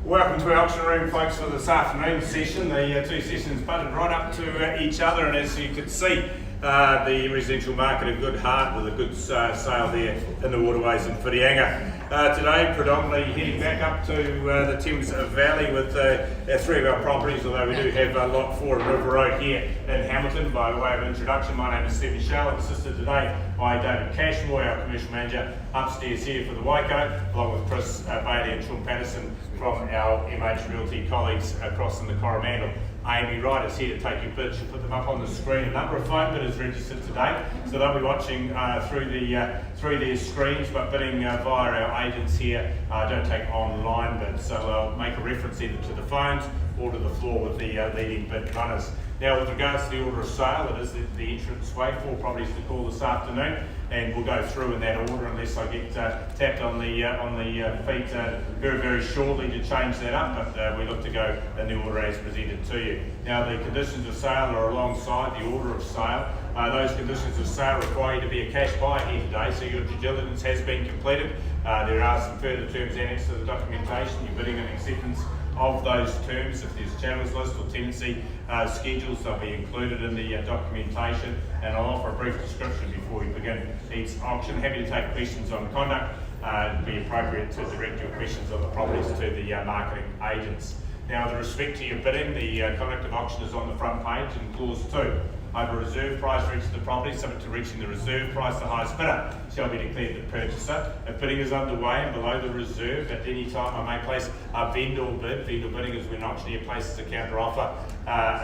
Welcome to our auction room, folks, for this afternoon session. The two sessions butted right up to each other, and as you can see, the residential market a good heart with a good sale there in the waterways in Whirianga. Today, predominantly heading back up to the Thames Valley with three of our properties, although we do have lot 4 of River Road here in Hamilton. By way of introduction, my name is Stephen Shell, assisted today by David Cashmore, our commercial manager, upstairs here for the Waikato, along with Chris Bailey and Sean Patterson from our MH Realty colleagues across in the Coromandel. Amy Wright is here to take your bids. She'll put them up on the screen. A number of phone bidders registered today, so they'll be watching through their screens, but bidding via our agents here. Don't take online bids, so I'll make a reference either to the phones or to the floor with the leading bid runners. Now, with regards to the order of sale, it is the entrance way, 4 properties to call this afternoon, and we'll go through in that order unless I get tapped on the feet very, very shortly to change that up, but we look to go in the order as presented to you. Now, the conditions of sale are alongside the order of sale. Those conditions of sale require you to be a cash buyer here today, so your due diligence has been completed. There are some further terms annexed to the documentation. You're bidding an acceptance of those terms. If there's channels list or tenancy schedules, they'll be included in the documentation, and I'll offer a brief description before we begin each auction. Happy to take questions on conduct. It'd be appropriate to direct your questions on the properties to the marketing agents. Now, with respect to your bidding, the conduct of auction is on the front page in clause 2. Over reserve price reached the property, subject to reaching the reserve price, the highest bidder shall be declared the purchaser. If bidding is underway and below the reserve, at any time I may place a vendor bid. Vendor bidding is when an auctioneer places a counter offer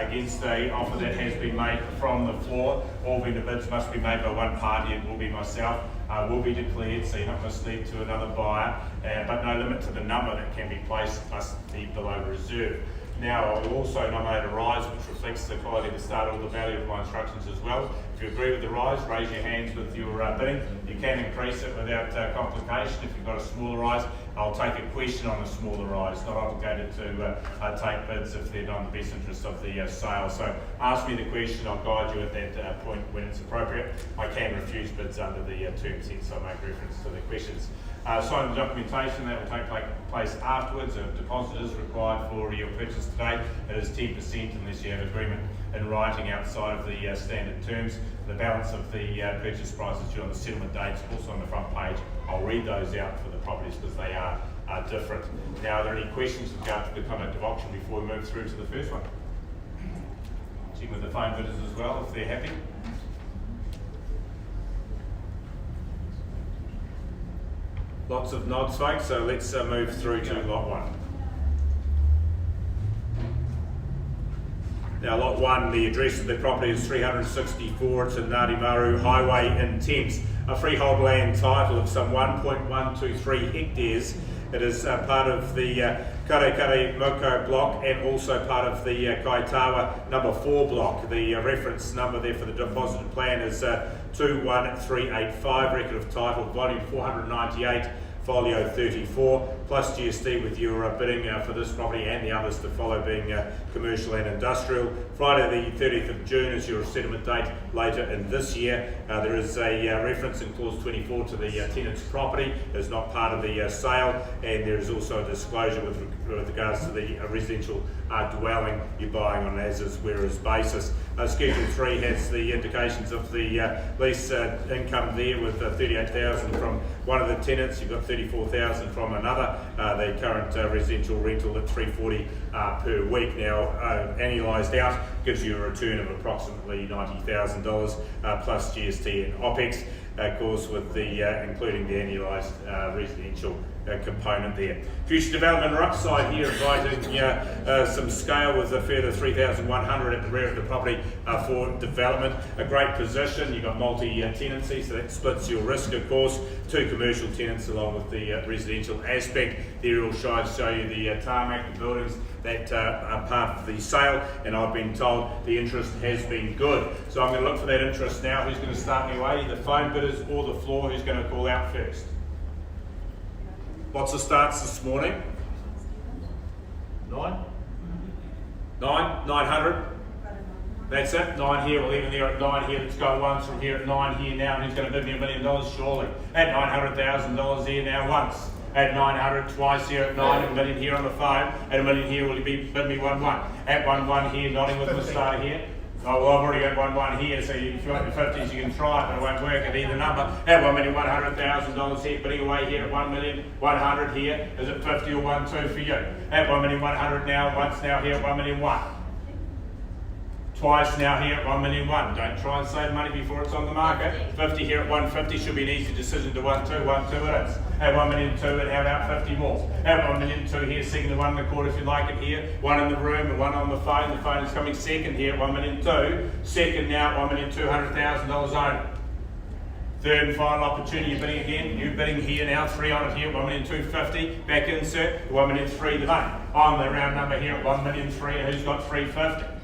against the offer that has been made from the floor. All vendor bids must be made by one party. It will be myself. Will be declared, so you're not misled to another buyer, but no limit to the number that can be placed plus the below reserve. Now, I will also nominate a rise which reflects the quality of the start or the value of my instructions as well. If you agree with the rise, raise your hands with your bidding. You can increase it without complication. If you've got a smaller rise, I'll take a question on a smaller rise. Not obligated to take bids if they're not in the best interest of the sale. So ask me the question, I'll guide you at that point when it's appropriate. I can refuse bids under the term set, so I make reference to the questions. Sign the documentation, that will take place afterwards. A deposit is required for your purchase today. It is 10% unless you have agreement in writing outside of the standard terms. The balance of the purchase price is due on the settlement dates, also on the front page. I'll read those out for the properties because they are different. Now, are there any questions with regard to the conduct of auction before we move through to the first one? Check with the phone bidders as well if they're happy. Lots of nods, folks, so let's move through to lot 1. Now, lot 1, the address of the property is 364, it's in Ngati Maru Highway in Thames. A freehold land title of some 1.123 hectares. It is part of the Kare Moko block and also part of the Kaitawa number 4 block. The reference number there for the deposited plan is 21385, record of title, volume 498. Folio 34, plus GST with your bidding for this property and the others to follow being commercial and industrial. Friday the 30th of June is your settlement date later in this year. There is a reference in clause 24 to the tenant's property. It's not part of the sale, and there is also a disclosure with regards to the residential dwelling you're buying on an as-is whereas basis. Schedule 3 has the indications of the lease income there with 38,000 from one of the tenants. You've got 34,000 from another. The current residential rental at $340 per week. Now, annualised out gives you a return of approximately $90,000 plus GST and OPEX. Of course, with the including the annualised residential component there. Future development are upside here, inviting some scale with a further 3,100 at the rear of the property for development. A great position. You've got multi-tenancy, so that splits your risk, of course. 2 commercial tenants along with the residential aspect. The aerial shots show you the tarmac, the buildings that are part of the sale, and I've been told the interest has been good. So I'm going to look for that interest now. Who's going to start me away? The phone bidders or the floor? Who's going to call out first? What's the starts this morning? 9? 900? That's it, 9 here, we'll even there at 9 here, let's go once from here at 9 here now, and who's going to bid me $1 million surely? At $900,000 here now once. at 900, twice here at 9, a million here on the phone, and a million here. Will you be bid me 1-1? At 1-1 here, nodding with the starter here. Oh, well, I've already got 1-1 here, so if you want the 50s, you can try it, but it won't work at either number. At $1,100,000 here, bidding away here at 1,100,000 here. Is it 50 or 1-2 for you? At 1,100,000 now, once now here at 1,100,000. Twice now here at 1,100,000. Don't try and save money before it's on the market. 50 here at 150 should be an easy decision to 1-2. 1-2 it is. At 1,200,000, and how about 50 more? At 1,200,000 here, second to 1.25 if you like it here. One in the room and one on the phone. The phone is coming second here at 1,200,000. Second now at $1,200,000 only. Third and final opportunity, you're bidding again. You're bidding here now, 3 on it here, 1,250,000. Back insert, 1,300,000 the money. On the round number here at 1,300,000, and who's got 350?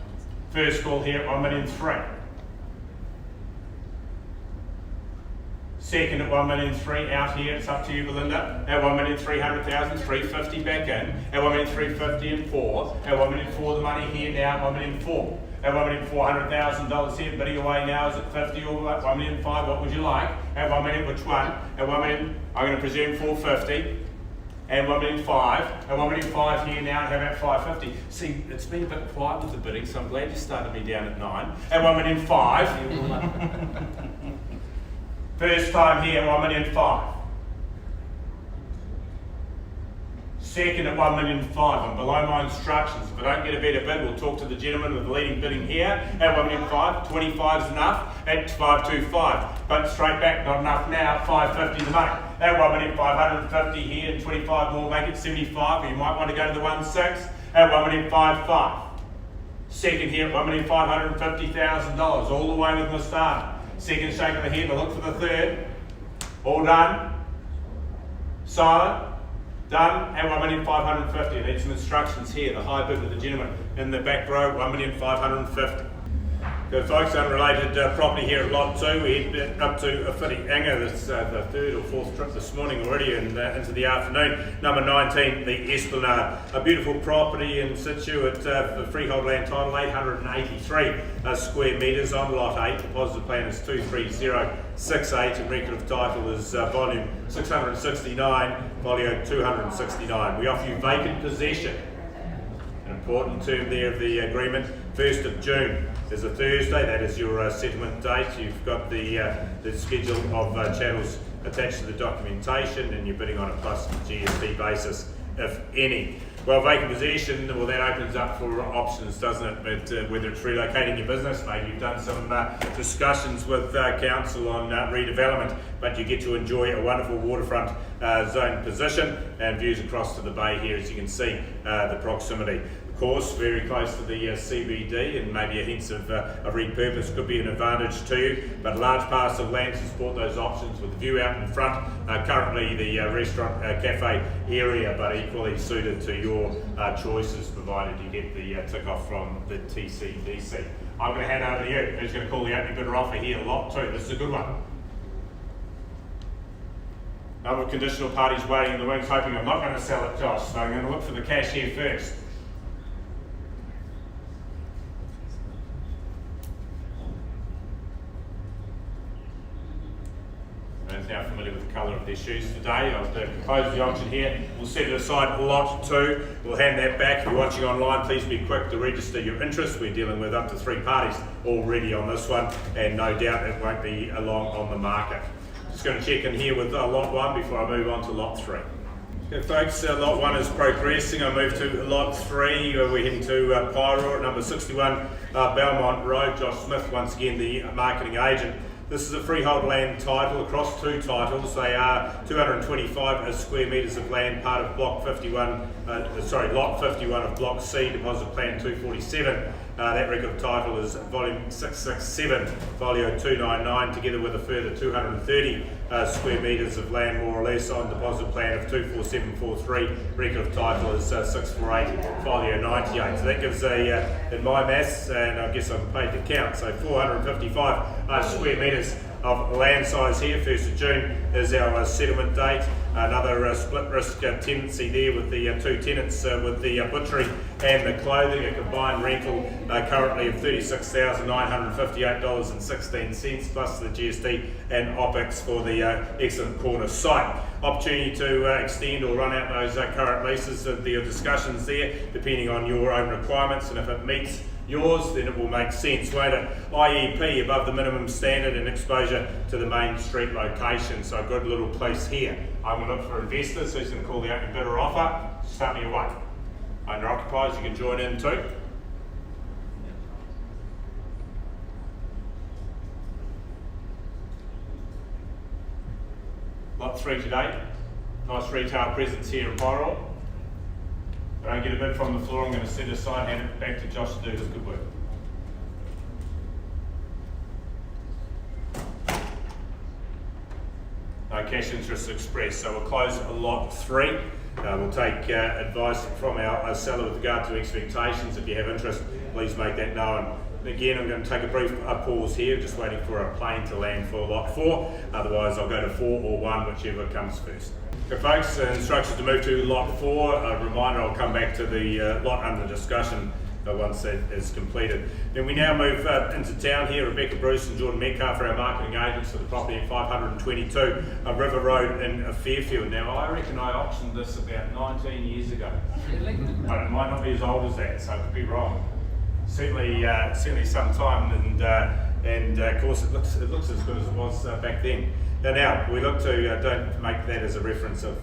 First call here at 1,300,000. Second at 1,300,000 out here, it's up to you, Belinda. At 1,300,000, 350 back in. At 1,350,000 and 4. At 1,400,000 the money here now, 1,400,000. At $1,400,000 here, bidding away now, is it 50 or 1,500,000? What would you like? At 1,000,000, which one? At 1,000,000, I'm going to presume 450. And 1,500,000. At 1,500,000 here now, and how about 550? See, it's been a bit quiet with the bidding, so I'm glad you started me down at 9. At 1,500,000. First time here, 1,500,000. Second at 1,500,000. I'm below my instructions. If I don't get a better bid, we'll talk to the gentleman with the leading bidding here. At 1,500,000, 25 is enough. At 525, but straight back, not enough now. 550 the money. At 1,550,000 here and 25 more, make it 75. Or you might want to go to the 1.6 at 1,550,000. Second here at $1,550,000, all the way with my starter. Second shake of the head to look for the third. All done. Silent. Done at 1,550,000. I need some instructions here. The high bid with the gentleman in the back row, 1,550,000. So folks, unrelated property here at Lot 2. We head up to Whitianga. This is the third or fourth trip this morning already and into the afternoon. Number 19, the Esplanade. A beautiful property in situ at the freehold land title, 883 square metres on Lot 8. Deposit plan is 23068 and record of title is volume 669, folio 269. We offer you vacant possession. An important term there of the agreement, 1st of June is a Thursday, that is your settlement date. You've got the schedule of channels attached to the documentation and you're bidding on a plus GST basis, if any. Well, vacant possession, well, that opens up for options, doesn't it? But whether it's relocating your business, maybe you've done some discussions with council on redevelopment, but you get to enjoy a wonderful waterfront zone position and views across to the bay here, as you can see, the proximity. Of course, very close to the CBD, and maybe a hint of a repurpose could be an advantage to you, but large parcel of land to support those options with the view out in front. Currently the restaurant cafe area, but equally suited to your choices, provided you get the tick off from the TCDC. I'm going to hand over to you. Who's going to call the opening bidder offer here? Lot 2. This is a good one. Number of conditional parties waiting in the wings, hoping I'm not going to sell it, Josh, so I'm going to look for the cash here first. Now familiar with the colour of their shoes today. I'll close the auction here. We'll set it aside Lot 2. We'll hand that back. If you're watching online, please be quick to register your interest. We're dealing with up to 3 parties already on this one, and no doubt it won't be long on the market. Just going to check in here with Lot 1 before I move on to Lot 3. Okay, folks, Lot 1 is progressing. I move to Lot 3. We're heading to Pyro at number 61 Belmont Road. Josh Smith, once again, the marketing agent. This is a freehold land title across 2 titles. They are 225 square metres of land, part of Lot 51 of Block C, deposit plan 247. That record of title is volume 667, folio 299, together with a further 230 square metres of land, more or less, on deposit plan of 24743. Record of title is 648, folio 98. So that gives in my maths, and I guess I'm paid to count, so 455 square metres of land size here. 1st of June is our settlement date. Another split risk tenancy there with the two tenants with the butchery and the clothing, a combined rental currently of $36,958.16 plus the GST and OPEX for the excellent corner site. Opportunity to extend or run out those current leases. There are discussions there depending on your own requirements, and if it meets yours, then it will make sense. Way to IEP above the minimum standard and exposure to the main street location. So a good little place here. I'm going to look for investors who's going to call the open bidder offer. Start me away. Owner occupiers, you can join in too. Lot 3 today. Nice retail presence here in Pyro. If I don't get a bid from the floor, I'm going to set aside and hand it back to Josh to do his good work. No cash interest expressed, so we'll close lot 3. We'll take advice from our seller with regard to expectations. If you have interest, please make that known. Again, I'm going to take a brief pause here, just waiting for a plane to land for lot 4. Otherwise, I'll go to 4 or 1, whichever comes first. Okay, folks, instructions to move to lot 4. A reminder, I'll come back to the lot under discussion once that is completed. Then we now move into town here. Rebecca Bruce and Jordan Metcalf are our marketing agents for the property at 522 River Road in Fairfield. Now, I reckon I auctioned this about 19 years ago. But it might not be as old as that, so I could be wrong. Certainly some time, and of course it looks as good as it was back then. Now we look to, don't make that as a reference of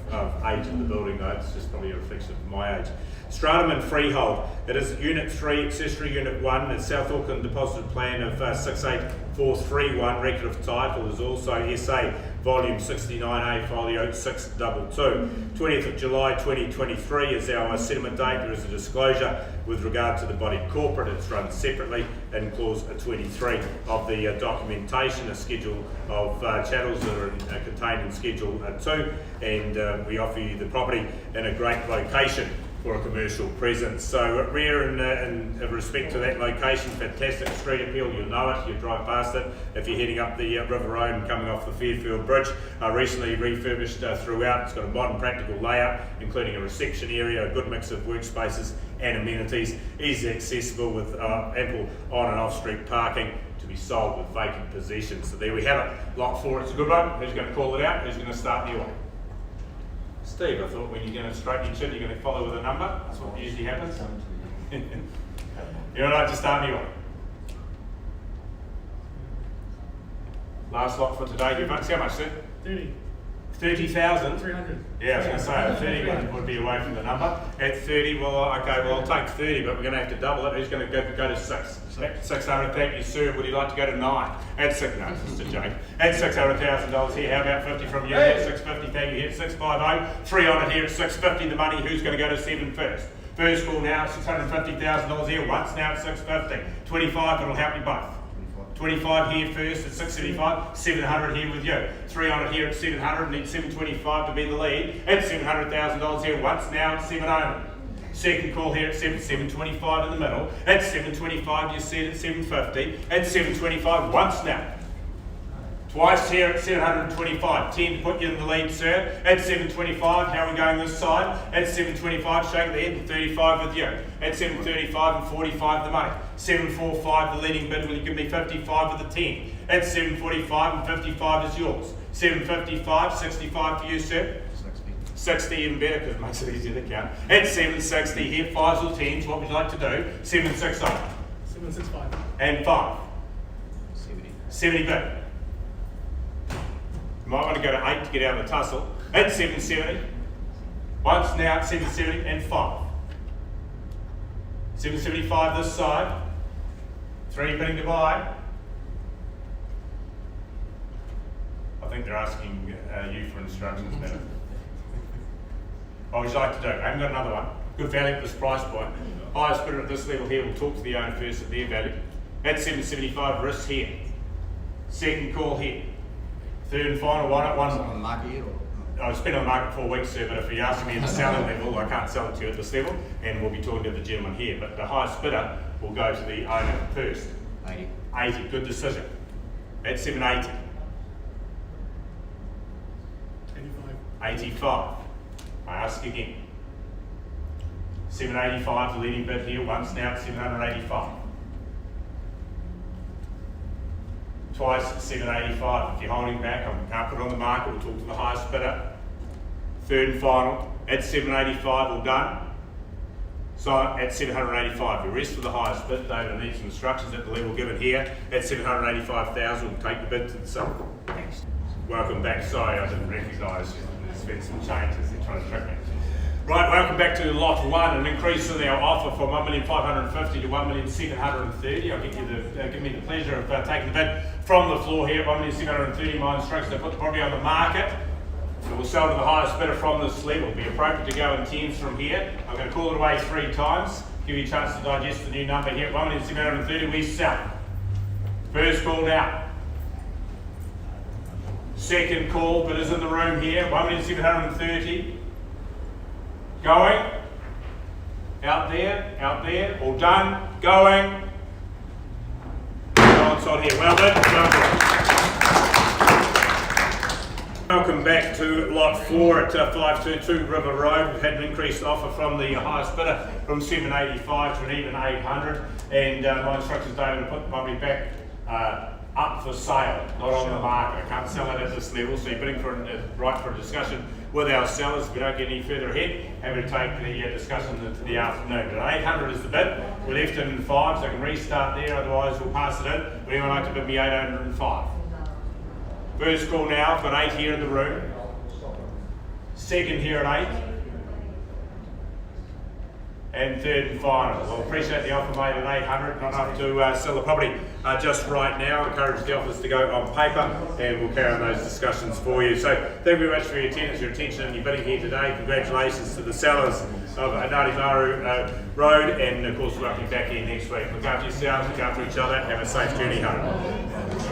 age of the building though, it's just probably a reflection of my age. Stratum and freehold. It is Unit 3, Accessory Unit 1, it's South Auckland Deposited Plan of 68431, record of title is also SA Volume 69A, Folio 622. 20th of July 2023 is our settlement date. There is a disclosure with regard to the body corporate. It's run separately in clause 23 of the documentation, a schedule of chattels that are contained in schedule 2, and we offer you the property in a great location for a commercial presence. So rare in respect to that location, fantastic street appeal, you'll know it, you drive past it if you're heading up the River Road and coming off the Fairfield Bridge. Recently refurbished throughout. It's got a modern practical layout, including a reception area, a good mix of workspaces and amenities, easy accessible with ample on and off street parking to be sold with vacant possession. So there we have it, lot 4, it's a good one. Who's going to call it out? Who's going to start the order? Steve, I thought when you're going to straighten your chin, you're going to follow with a number. That's what usually happens. You're all right to start me on. Last lot for today. How much, sir? 30. 30,000? 300. Yeah, I was going to say 30 would be away from the number. At 30, well, okay, well, I'll take 30, but we're going to have to double it. Who's going to go to 6? 600, thank you, sir. Would you like to go to 9? At 6, no, it's just a joke. At $600,000 here, how about 50 from you? At 650, thank you, here at 650. 3 on it here at 650, the money. Who's going to go to 7 first? First call now, $650,000 here, once now at 650. 25, it'll help you both. 25 here first at 675, 700 here with you. 3 on it here at 700, need 725 to be the lead. At $700,000 here once, now at 7 only. Second call here at 725 in the middle. At 725 you see it at 750. At 725 once now. Twice here at 725. 10 to put you in the lead, sir. At 725, how are we going this side? At 725, shake the head, and 35 with you. At 735 and 45 the money. 745 the leading bid, will you give me 55 with the 10? At 745 and 55 is yours. 755, 65 for you, sir. 60 even better because it makes it easier to count. At 760 here, 5s or 10s, what would you like to do? 760. 765. And 5. 70. 70 bid. You might want to go to 8 to get out of the tussle. At 770. Once now at 770 and 5. 775 this side. 3 bidding to buy. I think they're asking you for instructions now. What would you like to do? I haven't got another one. Good value at this price point. Highest bidder at this level here, we'll talk to the owner first at their value. At 775, risk here. Second call here. Third and final one at one. On the market yet, or? I've been on the market 4 weeks, sir, but if you're asking me at the selling level, I can't sell it to you at this level, and we'll be talking to the gentleman here. But the highest bidder will go to the owner first. 80. 80, good decision. At 780. 85. I ask again. 785, the leading bid here, once now at 785. Twice at 785. If you're holding back, I can't put it on the market, we'll talk to the highest bidder. Third and final at 785, all done. So at 785, the rest of the highest bid, David needs some instructions at the level given here. At 785,000, we'll take the bid to the seller. Thanks. Welcome back. Sorry, I didn't recognise. There's been some changes. They're trying to trick me. Right, welcome back to lot 1. An increase in our offer from 1,550,000 to 1,730,000. I'll give me the pleasure of taking the bid from the floor here. 1,730,000. My instructions to put the property on the market. It will sell to the highest bidder from this level. It'll be appropriate to go in tens from here. I'm going to call it away 3 times. Give you a chance to digest the new number here. 1,730,000. We sell. First call now. Second call, bidders in the room here. 1,730,000. Going. Out there, all done. Going. It's on here. Well done. Well done. Welcome back to lot 4 at 522 River Road. We've had an increased offer from the highest bidder from 785 to an even 800. And my instructions, David, to put the property back up for sale, not on the market. I can't sell it at this level, so you're bidding for right for a discussion with our sellers. If we don't get any further ahead, happy to take the discussion into the afternoon. But 800 is the bid. We're left in 5, so I can restart there, otherwise we'll pass it in. Would anyone like to bid me 805? First call now, I've got 8 here in the room. Second here at 8. And third and final. Well, appreciate the offer made at 800, not enough to sell the property just right now. Encourage the offers to go on paper, and we'll carry on those discussions for you. So thank you very much for your attendance, your attention, and your bidding here today. Congratulations to the sellers of Ngati Maru Road, and of course welcome you back here next week. Look after yourselves, look after each other, have a safe journey home.